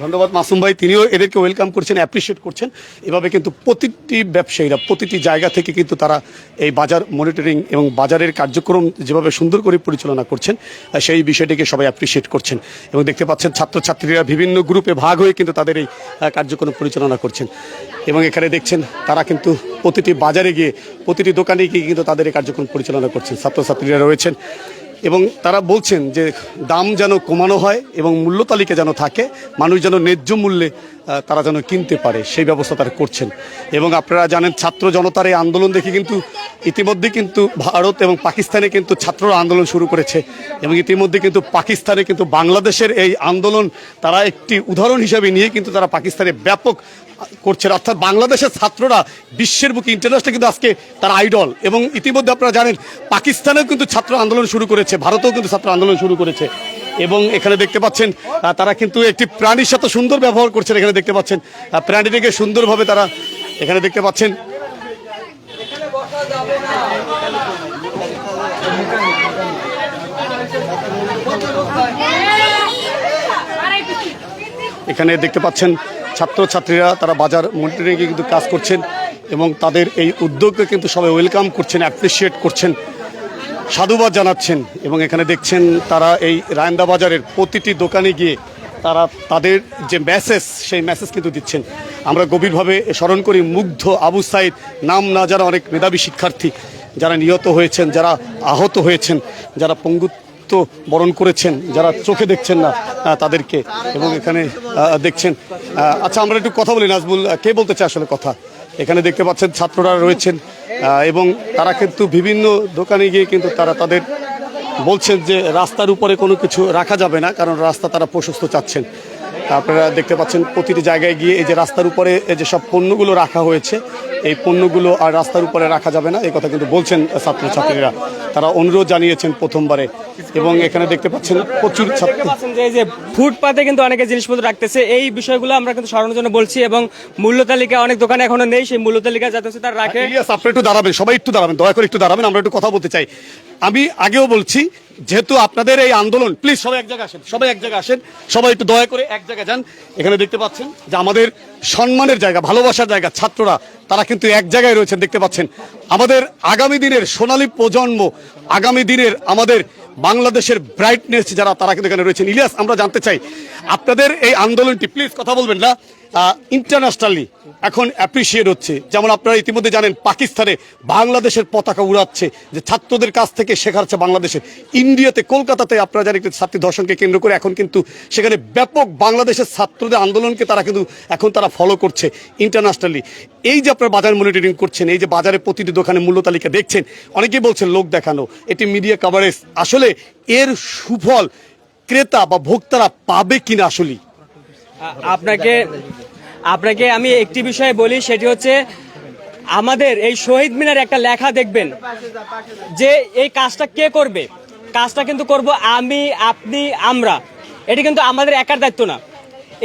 ধন্যবাদ মাসুম ভাই, তিনিও এদেরকে ওয়েলকাম করছেন, অ্যাপ্রিসিয়েট করছেন। এভাবে কিন্তু প্রতিটি ব্যবসায়ীরা প্রতিটি জায়গা থেকে কিন্তু তারা এই বাজার মনিটরিং এবং বাজারের কার্যক্রম যেভাবে সুন্দর করে পরিচালনা করছেন সেই বিষয়টিকে সবাই অ্যাপ্রিসিয়েট করছেন। এবং দেখতে পাচ্ছেন ছাত্রছাত্রীরা বিভিন্ন গ্রুপে ভাগ হয়ে কিন্তু তাদের এই কার্যক্রম পরিচালনা করছেন। এবং এখানে দেখছেন তারা কিন্তু প্রতিটি বাজারে গিয়ে প্রতিটি দোকানে গিয়ে কিন্তু তাদের এই কার্যক্রম পরিচালনা করছেন। ছাত্রছাত্রীরা রয়েছেন এবং তারা বলছেন যে দাম যেন কমানো হয় এবং মূল্য তালিকা যেন থাকে, মানুষ যেন ন্যায্য মূল্যে তারা যেন কিনতে পারে সেই ব্যবস্থা তারা করছেন। এবং আপনারা জানেন ছাত্র জনতার এই আন্দোলন দেখে কিন্তু ইতিমধ্যে কিন্তু ভারত এবং পাকিস্তানে কিন্তু ছাত্ররা আন্দোলন শুরু করেছে এবং ইতিমধ্যে কিন্তু পাকিস্তানে কিন্তু বাংলাদেশের এই আন্দোলন তারা একটি উদাহরণ হিসাবে নিয়ে কিন্তু তারা পাকিস্তানে ব্যাপক করছে। অর্থাৎ বাংলাদেশের ছাত্ররা বিশ্বের বুকে ইন্টারন্যাশনাল কিন্তু আজকে তারা আইডল। এবং ইতিমধ্যে আপনারা জানেন পাকিস্তানেও কিন্তু ছাত্র আন্দোলন শুরু করেছে, ভারতেও কিন্তু ছাত্র আন্দোলন শুরু করেছে। এবং এখানে দেখতে পাচ্ছেন তারা কিন্তু একটি প্রাণীর সাথে সুন্দর ব্যবহার করছেন। এখানে দেখতে পাচ্ছেন প্রাণীটিকে সুন্দরভাবে তারা এখানে দেখতে পাচ্ছেন। এখানে দেখতে পাচ্ছেন ছাত্রছাত্রীরা তারা বাজার মনিটরিংয়ে কিন্তু কাজ করছেন এবং তাদের এই উদ্যোগকে কিন্তু সবাই ওয়েলকাম করছেন, অ্যাপ্রিসিয়েট করছেন, সাধুবাদ জানাচ্ছেন। এবং এখানে দেখছেন তারা এই রায়ন্দা বাজারের প্রতিটি দোকানে গিয়ে তারা তাদের যে মেসেজ সেই মেসেজ কিন্তু দিচ্ছেন। আমরা গভীরভাবে স্মরণ করি মুগ্ধ আবু সাইদ, নাম না যারা অনেক মেধাবী শিক্ষার্থী যারা নিহত হয়েছেন, যারা আহত হয়েছেন, যারা পঙ্গুত্ব বরণ করেছেন, যারা চোখে দেখছেন না তাদেরকে। এবং এখানে দেখছেন, আচ্ছা আমরা একটু কথা বলি, নাজবুল কে বলতে চায় আসলে কথা? এখানে দেখতে পাচ্ছেন ছাত্ররা রয়েছেন এবং তারা কিন্তু বিভিন্ন দোকানে গিয়ে কিন্তু তারা তাদের বলছেন যে রাস্তার উপরে কোনো কিছু রাখা যাবে না, কারণ রাস্তা তারা প্রশস্ত চাচ্ছেন। আপনারা দেখতে পাচ্ছেন প্রতিটি জায়গায় গিয়ে এই যে রাস্তার উপরে এই যে সব পণ্যগুলো রাখা হয়েছে, এই পণ্যগুলো আর রাস্তার উপরে রাখা যাবে না, এই কথা কিন্তু বলছেন ছাত্রছাত্রীরা। তারা অনুরোধ জানিয়েছেন প্রথমবারে। এবং এখানে দেখতে পাচ্ছেন প্রচুর ছাত্র যে এই যে ফুটপাতে কিন্তু অনেকে জিনিসপত্র রাখতেছে, এই বিষয়গুলো আমরা কিন্তু সরানোর জন্য বলছি। এবং মূল্য তালিকা অনেক দোকানে এখনো নেই, সেই মূল্য তালিকা যাতে তারা রাখে। আপনি একটু দাঁড়াবেন, সবাই একটু দাঁড়াবেন, দয়া করে একটু দাঁড়াবেন, আমরা একটু কথা বলতে চাই। আমি আগেও বলছি যেহেতু আপনাদের এই আন্দোলন, প্লিজ সবাই এক জায়গায় আসেন, সবাই এক জায়গায় আসেন, সবাই একটু দয়া করে এক জায়গায় যান। এখানে দেখতে পাচ্ছেন যে আমাদের সম্মানের জায়গা, ভালোবাসার জায়গা, ছাত্ররা তারা কিন্তু এক জায়গায় রয়েছেন। দেখতে পাচ্ছেন আমাদের আগামী দিনের সোনালী প্রজন্ম, আগামী দিনের আমাদের বাংলাদেশের ব্রাইটনেস যারা তারা কিন্তু এখানে রয়েছেন। ইলিয়াস, আমরা জানতে চাই আপনাদের এই আন্দোলনটি, প্লিজ কথা বলবেন না, ইন্টারন্যাশনালি এখন অ্যাপ্রিসিয়েট হচ্ছে। যেমন আপনারা ইতিমধ্যে জানেন পাকিস্তানে বাংলাদেশের পতাকা উড়াচ্ছে, যে ছাত্রদের কাছ থেকে শেখাচ্ছে বাংলাদেশের। ইন্ডিয়াতে কলকাতাতে আপনারা জানেন একটি ছাত্রী ধর্ষণকে কেন্দ্র করে এখন কিন্তু সেখানে ব্যাপক বাংলাদেশের ছাত্রদের আন্দোলনকে তারা কিন্তু এখন তারা ফলো করছে ইন্টারন্যাশনালি। এই যে আপনারা বাজার মনিটরিং করছেন, এই যে বাজারে প্রতিটি দোকানে মূল্য তালিকা দেখছেন, অনেকেই বলছেন লোক দেখানো, এটি মিডিয়া কভারেজ, আসলে এর সুফল ক্রেতা বা ভোক্তারা পাবে কিনা আসলে? আপনাকে আমি একটি বিষয়ে বলি, সেটি হচ্ছে আমাদের এই শহীদ মিনার একটা লেখা দেখবেন যে এই কাজটা কে করবে। কাজটা কিন্তু করব আমি, আপনি, আমরা। এটি কিন্তু আমাদের একার দায়িত্ব না।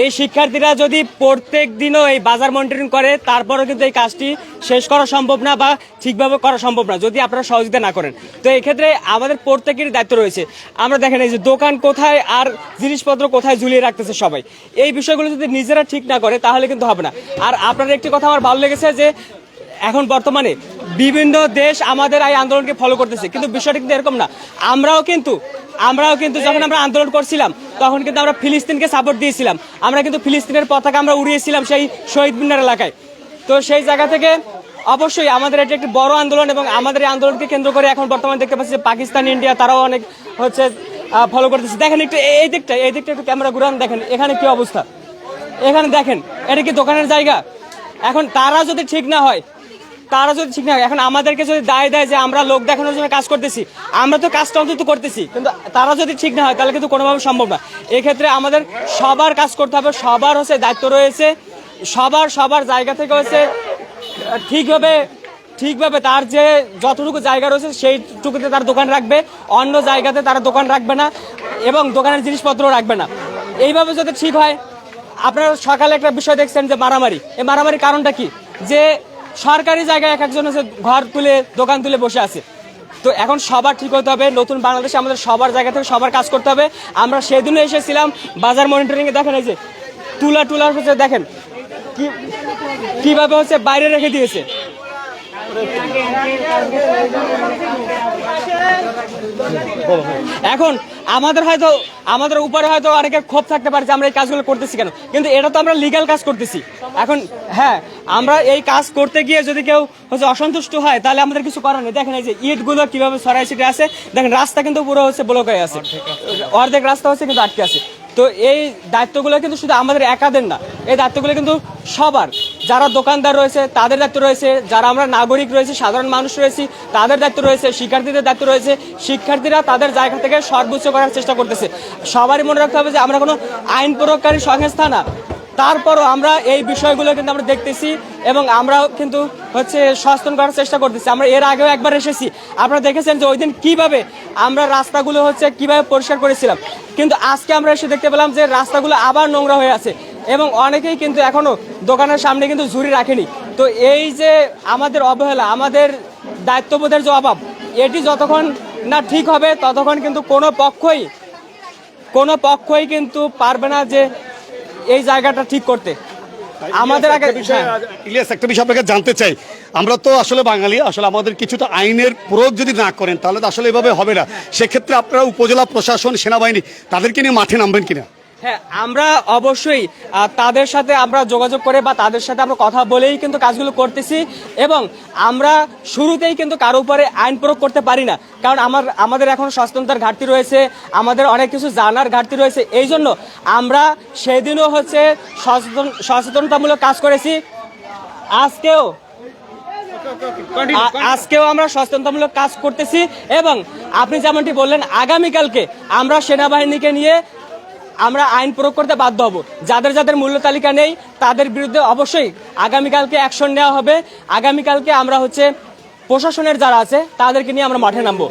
এই শিক্ষার্থীরা যদি প্রত্যেক দিনও এই বাজার মনিটরিং করে, তারপরেও কিন্তু এই কাজটি শেষ করা সম্ভব না বা ঠিকভাবে করা সম্ভব না যদি আপনারা সহযোগিতা না করেন। তো এই ক্ষেত্রে আমাদের প্রত্যেকেরই দায়িত্ব রয়েছে। আমরা দেখেন এই যে দোকান কোথায় আর জিনিসপত্র কোথায় ঝুলিয়ে রাখতেছে সবাই, এই বিষয়গুলো যদি নিজেরা ঠিক না করে তাহলে কিন্তু হবে না। আর আপনার একটি কথা আমার ভালো লেগেছে যে এখন বর্তমানে বিভিন্ন দেশ আমাদের এই আন্দোলনকে ফলো করতেছে, কিন্তু বিষয়টা কিন্তু এরকম না। আমরাও কিন্তু যখন আমরা আন্দোলন করছিলাম তখন কিন্তু আমরা ফিলিস্তিনকে সাপোর্ট দিয়েছিলাম। আমরা কিন্তু ফিলিস্তিনের পতাকা আমরা উড়িয়েছিলাম সেই শহীদ মিনার এলাকায়। তো সেই জায়গা থেকে অবশ্যই আমাদের এটি একটি বড় আন্দোলন, এবং আমাদের এই আন্দোলনকে কেন্দ্র করে এখন বর্তমানে দেখতে পাচ্ছি যে পাকিস্তান, ইন্ডিয়া তারাও অনেক হচ্ছে ফলো করতেছে। দেখেন একটু এই দিকটা একটু ক্যামেরা ঘুরান, দেখেন এখানে কি অবস্থা। এখানে দেখেন এটা কি দোকানের জায়গা? এখন তারা যদি ঠিক না হয়, এখন আমাদেরকে যদি দায় দেয় যে আমরা লোক দেখানোর জন্য কাজ করতেছি, আমরা তো কাজটা অন্তত করতেছি, কিন্তু তারা যদি ঠিক না হয় তাহলে কিন্তু কোনোভাবে সম্ভব না। এক্ষেত্রে আমাদের সবার কাজ করতে হবে, সবার হচ্ছে দায়িত্ব রয়েছে, সবার জায়গা থেকে হচ্ছে ঠিকভাবে তার যে যতটুকু জায়গা রয়েছে সেইটুকুতে তার দোকান রাখবে, অন্য জায়গাতে তারা দোকান রাখবে না এবং দোকানের জিনিসপত্র রাখবে না। এইভাবে যদি ঠিক হয়, আপনারা সকালে একটা বিষয় দেখছেন যে মারামারি, এই মারামারির কারণটা কি? যে সরকারি জায়গায় এক একজন হচ্ছে ঘর তুলে দোকান তুলে বসে আছে। তো এখন সবার ঠিক হতে হবে, নতুন বাংলাদেশে আমাদের সবার জায়গা থেকে সবার কাজ করতে হবে। আমরা সেদিনও এসেছিলাম বাজার মনিটরিংয়ে, দেখেন এই যে তুলা হচ্ছে, দেখেন কিভাবে হচ্ছে বাইরে রেখে দিয়েছে। এখন আমাদের উপরে হয়তো অনেকের ক্ষোভ থাকতে পারে যে আমরা এই কাজগুলো করতেছি কেন, কিন্তু এটা তো আমরা লিগ্যাল কাজ করতেছি। এখন হ্যাঁ, আমরা এই কাজ করতে গিয়ে যদি কেউ হচ্ছে অসন্তুষ্ট হয় তাহলে আমাদের কিছু করার নেই। দেখেন এই যে ইটগুলো কিভাবে ছড়াই ছিটে আছে, দেখেন রাস্তা কিন্তু পুরো হচ্ছে ব্লক হয়ে আছে, অর্ধেক রাস্তা হচ্ছে কিন্তু আটকে আছে। তো এই দায়িত্বগুলো কিন্তু শুধু আমাদের একাদের না, এই দায়িত্বগুলো কিন্তু সবার, যারা দোকানদার রয়েছে তাদের দায়িত্ব রয়েছে, যারা আমরা নাগরিক রয়েছে, সাধারণ মানুষ রয়েছি তাদের দায়িত্ব রয়েছে, শিক্ষার্থীদের দায়িত্ব রয়েছে। শিক্ষার্থীরা তাদের জায়গা থেকে সর্বোচ্চ করার চেষ্টা করতেছে। সবারই মনে রাখতে হবে যে আমরা কোনো আইন প্রয়োগকারী সংস্থা না, তারপরও আমরা এই বিষয়গুলো কিন্তু আমরা দেখতেছি এবং আমরাও কিন্তু হচ্ছে সচেতন করার চেষ্টা করতেছি। আমরা এর আগেও একবার এসেছি, আপনারা দেখেছেন যে ওই দিন কীভাবে আমরা রাস্তাগুলো হচ্ছে কীভাবে পরিষ্কার করেছিলাম, কিন্তু আজকে আমরা এসে দেখতে পেলাম যে রাস্তাগুলো আবার নোংরা হয়ে আছে এবং অনেকেই কিন্তু এখনও দোকানের সামনে কিন্তু ঝুড়ি রাখেনি। তো এই যে আমাদের অবহেলা, আমাদের দায়িত্ববোধের যে অভাব, এটি যতক্ষণ না ঠিক হবে ততক্ষণ কিন্তু কোনো পক্ষই কিন্তু পারবে না যে এই জায়গাটা ঠিক করতে। আমাদের আগে ইলিয়াস, একটা বিষয় আপনাকে জানতে চাই, আমরা তো আসলে বাঙালি, আসলে আমাদের কিছুটা আইনের প্রয়োগ যদি না করেন তাহলে তো আসলে এভাবে হবে না। সেক্ষেত্রে আপনারা উপজেলা প্রশাসন, সেনাবাহিনী তাদেরকে নিয়ে মাঠে নামবেন কিনা? হ্যাঁ, আমরা অবশ্যই তাদের সাথে আমরা যোগাযোগ করে বা তাদের সাথে আমরা কথা বলেই কিন্তু কাজগুলো করতেছি এবং আমরা শুরুতেই কিন্তু কারো উপরে আইন প্রয়োগ করতে পারি না, কারণ আমাদের এখন সচেতনতার ঘাটতি রয়েছে, আমাদের অনেক কিছু জানার ঘাটতি রয়েছে। এই জন্য আমরা সেদিনও হচ্ছে সচেতনতামূলক কাজ করেছি, আজকেও আমরা সচেতনতামূলক কাজ করতেছি এবং আপনি যেমনটি বললেন আগামীকালকে আমরা সেনাবাহিনীকে নিয়ে আমরা আইন প্রয়োগ করতে বাধ্য হব। যাদের মূল্য তালিকা নেই তাদের বিরুদ্ধে অবশ্যই আগামীকালকে অ্যাকশন নেওয়া হবে। আগামীকালকে আমরা হচ্ছে প্রশাসনের যারা আছে তাদেরকে নিয়ে আমরা মাঠে নামবো।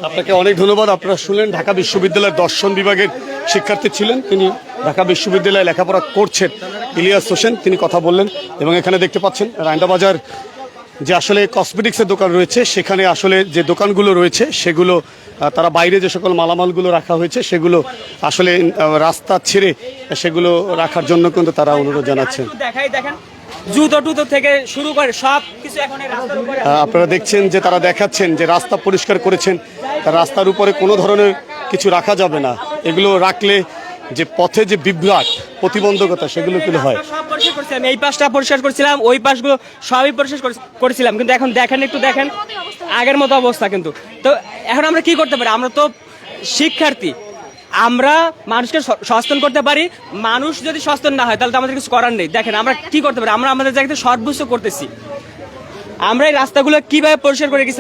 আপনাকে অনেক ধন্যবাদ। আপনারা শুনলেন ঢাকা বিশ্ববিদ্যালয়ের দর্শন বিভাগের শিক্ষার্থী ছিলেন, তিনি ঢাকা বিশ্ববিদ্যালয়ে লেখাপড়া করছেন, ইলিয়াস হোসেন, তিনি কথা বললেন। এবং এখানে দেখতে পাচ্ছেন রায়ন্দাবাজার যে আসলে কসমেটিক্সের দোকান রয়েছে, সেখানে আসলে যে দোকানগুলো রয়েছে সেগুলো তারা বাইরে যে সকল মালামালগুলো রাখা হয়েছে সেগুলো আসলে রাস্তা ছেড়ে সেগুলো রাখার জন্য কিন্তু তারা অনুরোধ জানাচ্ছেন। দেখেন জুতো টুতো থেকে শুরু করে সব কিছু এখন এই রাস্তার উপরে আপনারা দেখছেন যে তারা দেখাচ্ছেন যে রাস্তা পরিষ্কার করেছেন, তার রাস্তার উপরে কোনো ধরনের কিছু রাখা যাবে না। এগুলো রাখলে যে পথে যে বিভ্রাট প্রতিবন্ধকতা সেগুলো কিন্তু হয়। সব পরিষ্কার করছিলাম, এই পাশটা পরিষ্কার করছিলাম, ওই পাশগুলো সবই পরিষ্কার করেছিলাম, কিন্তু এখন দেখেন, একটু দেখেন আগের মতো অবস্থা। কিন্তু তো এখন আমরা কি করতে পারি? আমরা তো শিক্ষার্থী, আমরা মানুষকে সচেতন করতে পারি। মানুষ যদি সচেতন না হয় তাহলে তো আমাদের কিছু করার নেই। দেখেন আমরা কি করতে পারি, আমরা আমাদের জায়গাতে সর্বোচ্চ করতেছি। আমরা এই রাস্তাগুলো কিভাবে পরিষ্কার করে রেখেছি,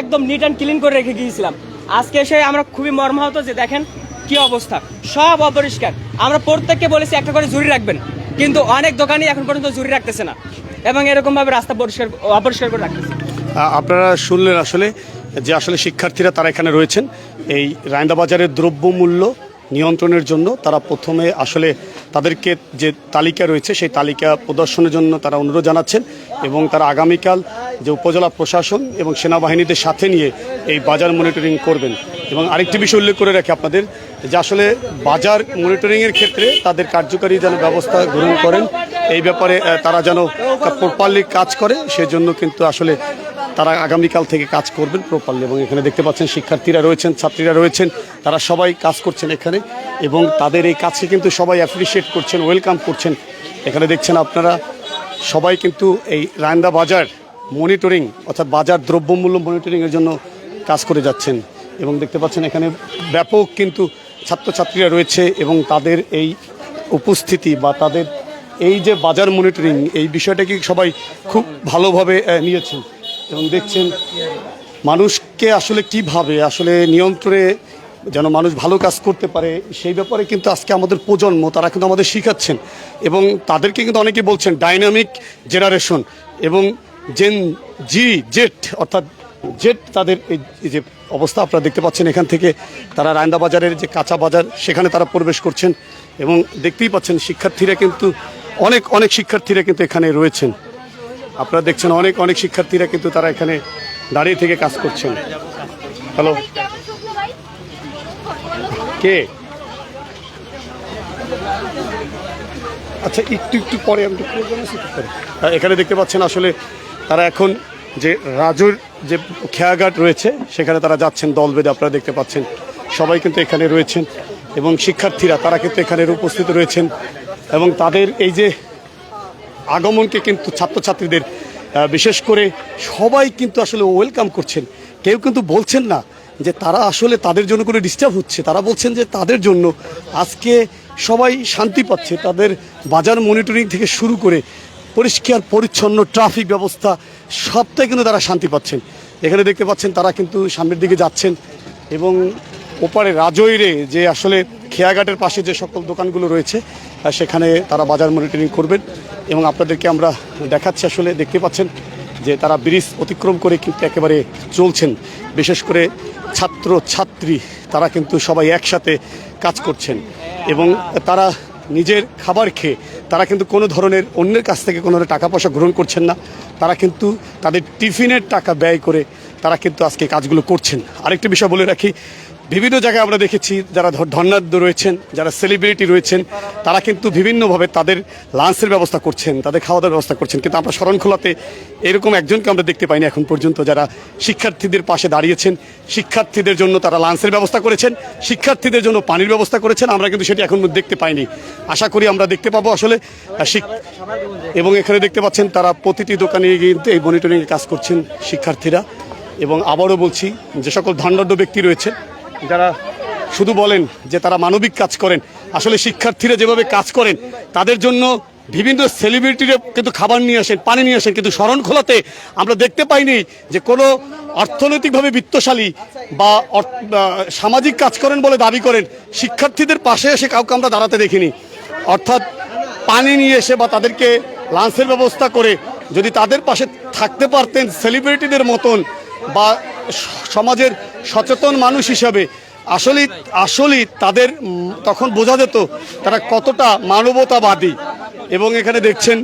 একদম নিট অ্যান্ড ক্লিন করে রেখে গিয়েছিলাম। আজকে এসে আমরা খুবই মর্মাহত যে দেখেন কি অবস্থা, সব অপরিষ্কার। আমরা প্রত্যেককে বলেছি একটা করে জুড়ি রাখবেন, কিন্তু অনেক দোকানই এখন পর্যন্ত জুড়ি রাখতেছে না এবং এরকম ভাবে রাস্তা অপরিষ্কার করে রাখতেছে। আপনারা শুনলেন আসলে যে আসলে শিক্ষার্থীরা তারা এখানে রয়েছেন এই রায়ন্দা বাজারের দ্রব্যমূল্য নিয়ন্ত্রণের জন্য। তারা প্রথমে আসলে তাদেরকে যে তালিকা রয়েছে সেই তালিকা প্রদর্শনের জন্য তারা অনুরোধ জানাচ্ছেন এবং তারা আগামীকাল যে উপজেলা প্রশাসন এবং সেনাবাহিনীদের সাথে নিয়ে এই বাজার মনিটরিং করবেন। এবং আরেকটি বিষয় উল্লেখ করে রাখি আপনাদের যে আসলে বাজার মনিটরিংয়ের ক্ষেত্রে তাদের কার্যকারী যেন ব্যবস্থা গ্রহণ করেন, এই ব্যাপারে তারা যেন প্রপারলি কাজ করে, সেজন্য কিন্তু আসলে তারা আগামীকাল থেকে কাজ করবেন প্রপারলি। এবং এখানে দেখতে পাচ্ছেন শিক্ষার্থীরা রয়েছেন, ছাত্রীরা রয়েছেন, তারা সবাই কাজ করছেন এখানে এবং তাদের এই কাজকে কিন্তু সবাই অ্যাপ্রিসিয়েট করছেন, ওয়েলকাম করছেন। এখানে দেখছেন আপনারা সবাই কিন্তু এই রায়ন্দা বাজার মনিটরিং অর্থাৎ বাজার দ্রব্যমূল্য মনিটরিংয়ের জন্য কাজ করে যাচ্ছেন। এবং দেখতে পাচ্ছেন এখানে ব্যাপক কিন্তু ছাত্রছাত্রীরা রয়েছে এবং তাদের এই উপস্থিতি বা তাদের এই যে বাজার মনিটরিং এই বিষয়টাকে সবাই খুব ভালোভাবে নিয়েছেন এবং দেখছেন মানুষকে আসলে কিভাবে আসলে নিয়ন্ত্রণে যেন মানুষ ভালো কাজ করতে পারে সেই ব্যাপারে কিন্তু আজকে আমাদের প্রজন্ম তারা কিন্তু আমাদের শিখাচ্ছেন এবং তাদেরকে কিন্তু অনেকে বলছেন ডাইনামিক জেনারেশন এবং জেট অর্থাৎ জেট তাদের এই যে অবস্থা আপনারা দেখতে পাচ্ছেন। এখান থেকে তারা রায়ন্দা বাজারের যে কাঁচা বাজার সেখানে তারা প্রবেশ করছেন এবং দেখতেই পাচ্ছেন শিক্ষার্থীরা কিন্তু অনেক শিক্ষার্থীরা কিন্তু এখানে রয়েছেন। আপনারা দেখছেন অনেক শিক্ষার্থীরা কিন্তু তারা এখানে দাঁড়িয়ে থেকে কাজ করছেন। হ্যালো, কে? আচ্ছা, একটু পরে আমি এখানে দেখতে পাচ্ছেন আসলে তারা এখন যে রাজুর যে খেয়াঘাট রয়েছে সেখানে তারা যাচ্ছেন দল বেঁধে। আপনারা দেখতে পাচ্ছেন সবাই কিন্তু এখানে রয়েছেন এবং শিক্ষার্থীরা তারা কিন্তু এখানে উপস্থিত রয়েছেন এবং তাদের এই যে আগমনকে কিন্তু ছাত্রছাত্রীদের বিশেষ করে সবাই কিন্তু আসলে ওয়েলকাম করছেন। কেউ কিন্তু বলছেন না যে তারা আসলে তাদের জন্য কোনো ডিস্টার্ব হচ্ছে, তারা বলছেন যে তাদের জন্য আজকে সবাই শান্তি পাচ্ছে। তাদের বাজার মনিটরিং থেকে শুরু করে পরিষ্কার পরিচ্ছন্ন ট্রাফিক ব্যবস্থা সবটাই কিন্তু তারা শান্তি পাচ্ছেন। এখানে দেখতে পাচ্ছেন তারা কিন্তু সামনের দিকে যাচ্ছেন এবং ওপারে রাজৈরে যে আসলে খেয়াঘাটের পাশে যে সকল দোকানগুলো রয়েছে সেখানে তারা বাজার মনিটরিং করবেন এবং আপনাদেরকে আমরা দেখাচ্ছি আসলে দেখতে পাচ্ছেন যে তারা ব্রিজ অতিক্রম করে কিন্তু একেবারে চলছেন। বিশেষ করে ছাত্র ছাত্রী তারা কিন্তু সবাই একসাথে কাজ করছেন এবং তারা নিজের খাবার খেয়ে তারা কিন্তু কোনো ধরনের অন্যের কাছ থেকে কোনো টাকা পয়সা গ্রহণ করছেন না। তারা কিন্তু তাদের টিফিনের টাকা ব্যয় করে তারা কিন্তু আজকে কাজগুলো করছেন। আরেকটি বিষয় বলে রাখি, বিভিন্ন জায়গায় আমরা দেখেছি যারা ধর্নাঢ্য রয়েছেন, যারা সেলিব্রিটি রয়েছেন, তারা কিন্তু বিভিন্নভাবে তাদের লাঞ্চের ব্যবস্থা করছেন, তাদের খাওয়া দাওয়ার ব্যবস্থা করছেন, কিন্তু আমরা শরণখোলাতে এরকম একজনকে আমরা দেখতে পাইনি এখন পর্যন্ত যারা শিক্ষার্থীদের পাশে দাঁড়িয়েছেন, শিক্ষার্থীদের জন্য তারা লাঞ্চের ব্যবস্থা করেছেন, শিক্ষার্থীদের জন্য পানির ব্যবস্থা করেছেন। আমরা কিন্তু সেটি এখন দেখতে পাইনি, আশা করি আমরা দেখতে পাবো আসলে। এবং এখানে দেখতে পাচ্ছেন তারা প্রতিটি দোকানে কিন্তু এই মনিটরিংয়ে কাজ করছেন শিক্ষার্থীরা। এবং আবারও বলছি, যে সকল ধনাঢ্য ব্যক্তি রয়েছে যারা শুধু বলেন যে তারা মানবিক কাজ করেন, আসলে শিক্ষার্থীরা যেভাবে কাজ করেন তাদের জন্য বিভিন্ন সেলিব্রিটিরা কিন্তু খাবার নিয়ে আসেন, পানি নিয়ে আসেন, কিন্তু শরণখোলাতে আমরা দেখতে পাইনি যে কোনো অর্থনৈতিকভাবে বিত্তশালী বা সামাজিক কাজ করেন বলে দাবি করেন শিক্ষার্থীদের পাশে এসে কাউকে আমরা দাঁড়াতে দেখিনি। অর্থাৎ পানি নিয়ে এসে বা তাদেরকে লাঞ্চের ব্যবস্থা করে যদি তাদের পাশে থাকতে পারতেন সেলিব্রিটিদের মতন বা সমাজের সচেতন মানুষ হিসাবে, আসলেই তাদের তখন বোঝা যেত তারা কতটা মানবতাবাদী। এবং এখানে দেখছেন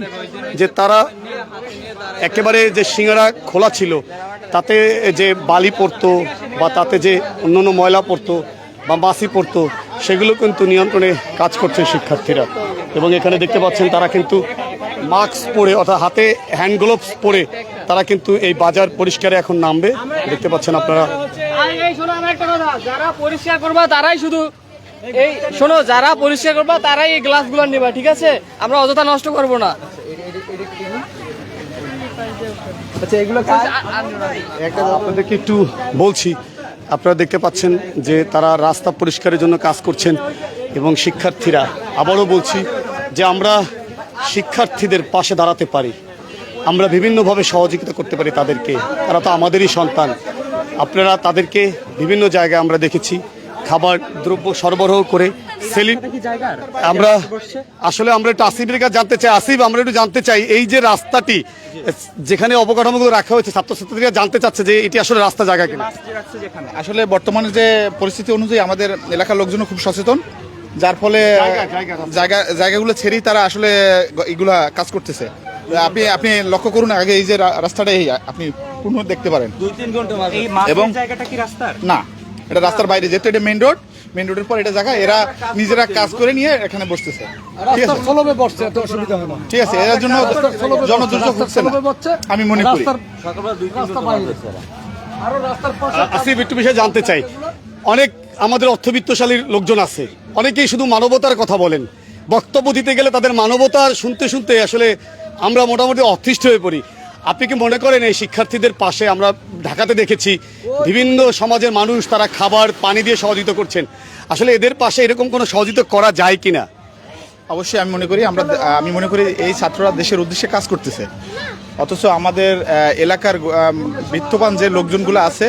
যে তারা একেবারে যে সিঙ্গারা খোলা ছিল তাতে যে বালি পড়তো বা তাতে যে অন্যান্য ময়লা পড়তো বা মাছি পড়তো সেগুলো কিন্তু নিয়ন্ত্রণে কাজ করছে শিক্ষার্থীরা। এবং এখানে দেখতে পাচ্ছেন তারা কিন্তু মাস্ক পরে অর্থাৎ হাতে হ্যান্ড গ্লোভস পরে তারা কিন্তু এই বাজার পরিষ্কারে এখন নামবে। দেখতে পাচ্ছেন আপনারা। যারা পরিষ্কার করবা তারাই শুধু এই শোনো, যারা পরিষ্কার করবা তারাই এই গ্লাসগুলো নেবা, ঠিক আছে? আমরা অযথা নষ্ট করব না। আচ্ছা এগুলো আপনাদেরকে একটু বলছি, আপনারা দেখতে পাচ্ছেন যে তারা রাস্তা পরিষ্কারের জন্য কাজ করছেন এবং শিক্ষার্থীরা, আবারও বলছি যে আমরা শিক্ষার্থীদের পাশে দাঁড়াতে পারি, আমরা বিভিন্নভাবে সহযোগিতা করতে পারি তাদেরকে, তারা তো আমাদেরই সন্তান। আপনারা তাদেরকে বিভিন্ন জায়গায় আমরা দেখেছি খাবার দ্রব্য সরবরাহ করে আমরা আমরা একটু আসিফের কাছে জানতে চাই। আসিফ, আমরা একটু জানতে চাই এই যে রাস্তাটি যেখানে অবকাঠামোগুলো রাখা হয়েছে, ছাত্রছাত্রীরা জানতে চাচ্ছে যে এটি আসলে রাস্তা জায়গা কিনা। আসলে বর্তমানে যে পরিস্থিতি অনুযায়ী আমাদের এলাকার লোকজন খুব সচেতন, যার ফলে জায়গাগুলো ছেড়েই তারা আসলে এগুলা কাজ করতেছে। আপনি লক্ষ্য করুন, আগে এই যে রাস্তাটা আপনি পূর্ণ দেখতে পারেন, এবং জায়গাটা কি রাস্তার না, এটা রাস্তার বাইরে, যেহেতু এটা মেইন রোডের পর এটা জায়গা, এরা নিজেরা কাজ করে নিয়ে এখানে বসতেছে। ঠিক আছে, এর জন্য জনদুর্যোগ হচ্ছে না আমি মনে করি। আসিফ, একটু বিষয়ে জানতে চাই, অনেক আমাদের অর্থবিত্তশালীর লোকজন আছে, অনেকেই শুধু মানবতার কথা বলেন, বক্তব্য দিতে গেলে তাদের মানবতার শুনতে শুনতে আসলে আমরা মোটামুটি অতিষ্ঠ হয়ে পড়ি। আপনি কি মনে করেন এই শিক্ষার্থীদের পাশে, আমরা ঢাকাতে দেখেছি বিভিন্ন সমাজের মানুষ তারা খাবার পানি দিয়ে সহযোগিতা করছেন, আসলে এদের পাশে এরকম কোনো সহযোগিতা করা যায় কিনা? অবশ্যই আমি মনে করি এই ছাত্ররা দেশের উদ্দেশ্যে কাজ করতেছে, অথচ আমাদের এলাকার বিত্তবান যে লোকজনগুলো আছে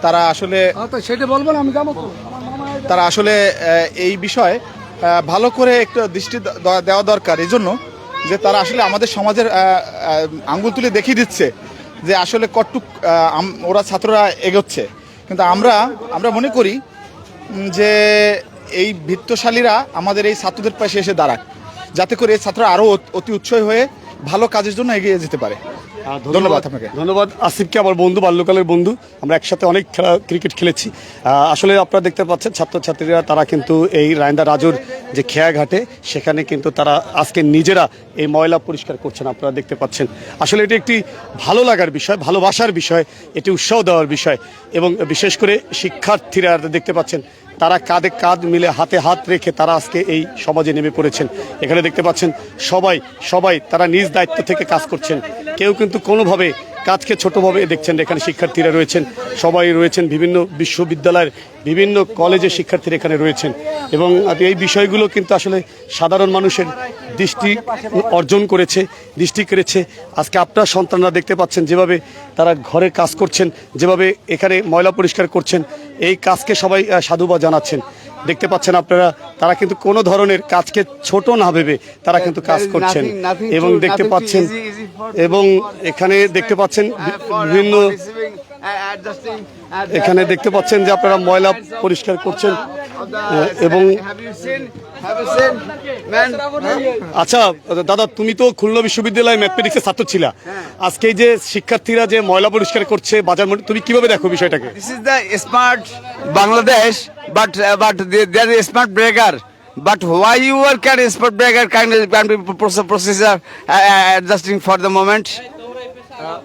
তারা আসলে এই বিষয়ে ভালো করে একটু দৃষ্টি দেওয়া দরকার। এই জন্য যে তারা আসলে আমাদের সমাজের আঙ্গুল তুলে দেখিয়ে দিচ্ছে যে আসলে কতটুক ওরা ছাত্ররা এগোচ্ছে। কিন্তু আমরা মনে করি যে এই বিত্তশালীরা আমাদের এই ছাত্রদের পাশে এসে দাঁড়াক, যাতে করে এই ছাত্ররা আরও অতি উৎসাহী হয়ে ভালো কাজের জন্য এগিয়ে যেতে পারে। ধন্যবাদ আপনাকে। ধন্যবাদ আসিফকে, আমার বন্ধু, বাল্যকালের বন্ধু, আমরা একসাথে অনেক ক্রিকেট খেলেছি। আসলে আপনারা দেখতে পাচ্ছেন ছাত্রছাত্রীরা তারা কিন্তু এই রায়ন্দা রাজুর যে খেয়াঘাটে, সেখানে কিন্তু তারা আজকে নিজেরা এই ময়লা পরিষ্কার করছেন, আপনারা দেখতে পাচ্ছেন। আসলে এটি একটি ভালো লাগার বিষয়, ভালোবাসার বিষয়, এটি উৎসাহ দেওয়ার বিষয়, এবং বিশেষ করে শিক্ষার্থীরা দেখতে পাচ্ছেন তারা কাঁধে কাঁধ মিলে হাতে হাত রেখে তারা আজকে এই সমাজে নেমে পড়েছেন। এখানে দেখতে পাচ্ছেন সবাই তারা নিজ দায়িত্ব থেকে কাজ করছেন, কেউ কিন্তু কোনোভাবে কাজকে ছোটোভাবে দেখছেন। এখানে শিক্ষার্থীরা রয়েছেন, সবাই রয়েছেন, বিভিন্ন বিশ্ববিদ্যালয়ের বিভিন্ন কলেজের শিক্ষার্থীরা এখানে রয়েছেন, এবং এই বিষয়গুলো কিন্তু আসলে সাধারণ মানুষের দৃষ্টি অর্জন করেছে, দৃষ্টি কেড়েছে। আজকে আপনার সন্তানরা দেখতে পাচ্ছেন যেভাবে তারা ঘরে কাজ করছেন, যেভাবে এখানে ময়লা পরিষ্কার করছেন, এই কাজকে সবাই সাধুবাদ জানাচ্ছেন। দেখতে পাচ্ছেন আপনারা, তারা কিন্তু কোনো ধরনের কাজকে ছোট না ভেবে তারা কিন্তু কাজ করছেন, এবং দেখতে পাচ্ছেন, এবং এখানে দেখতে পাচ্ছেন বিভিন্ন, এখানে দেখতে পাচ্ছেন যে আপনারা ময়লা পরিষ্কার করছেন। এবং আচ্ছা দাদা, তুমি তো খুলনা বিশ্ববিদ্যালয়ে ম্যাথমেটিক্সের ছাত্র ছিলা, আজকে এই যে শিক্ষার্থীরা যে ময়লা পরিষ্কার করছে বাজার, তুমি কিভাবে দেখো বিষয়টাকে? This is the smart Bangladesh, but there is smart breaker. But why you are carrying smart breaker can be processor adjusting for the moment?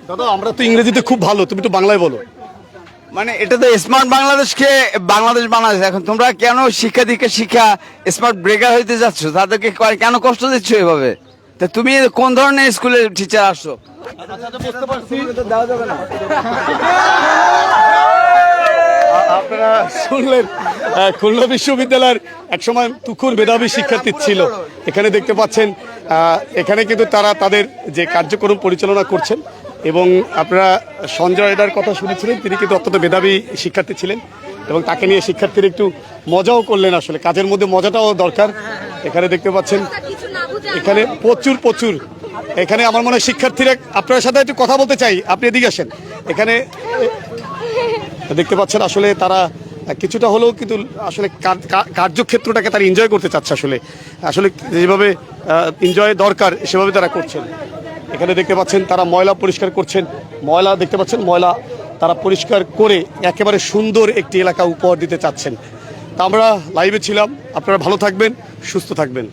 দাদা, আমরা তো ইংরেজিতে খুব ভালো, তুমি তো বাংলায় বলো। মানে এটা তো স্মার্ট বাংলাদেশকে বাংলাদেশ বানাচ্ছে। এখন তোমরা কেন শিক্ষা স্মার্ট ব্রেকার হইতে যাচ্ছ? তাদেরকে কেন কষ্ট দিচ্ছ এভাবে? তা তুমি কোন ধরনের স্কুলের টিচার আসছো? আপনারা শুনলেন খুলনা বিশ্ববিদ্যালয়ের একসময় তুখুর মেধাবী শিক্ষার্থী ছিল, এখানে দেখতে পাচ্ছেন এখানে কিন্তু তারা তাদের যে কার্যক্রম পরিচালনা করছেন, এবং আপনারা সঞ্জয় এদার কথা শুনেছিলেন, তিনি কিন্তু অত্যন্ত মেধাবী শিক্ষার্থী ছিলেন, এবং তাকে নিয়ে শিক্ষার্থীরা একটু মজাও করলেন। আসলে কাজের মধ্যে মজাটাও দরকার। এখানে দেখতে পাচ্ছেন এখানে প্রচুর এখানে আমার মনে হয় শিক্ষার্থীরা আপনার সাথে একটু কথা বলতে চাই, আপনি এদিকে আসেন। এখানে দেখতে পাচ্ছেন আসলে তারা কিছুটা হলেও কিন্তু আসলে কার্যক্ষেত্রটাকে তারা এনজয় করতে চাচ্ছে, আসলে যেভাবে এনজয় দরকার সেভাবে তারা করছেন। এখানে দেখতে পাচ্ছেন তারা ময়লা পরিষ্কার করছেন, ময়লা দেখতে পাচ্ছেন, ময়লা তারা পরিষ্কার করে একেবারে সুন্দর একটি এলাকা উপহার দিতে চাচ্ছেন। তা আমরা লাইভে ছিলাম, আপনারা ভালো থাকবেন, সুস্থ থাকবেন।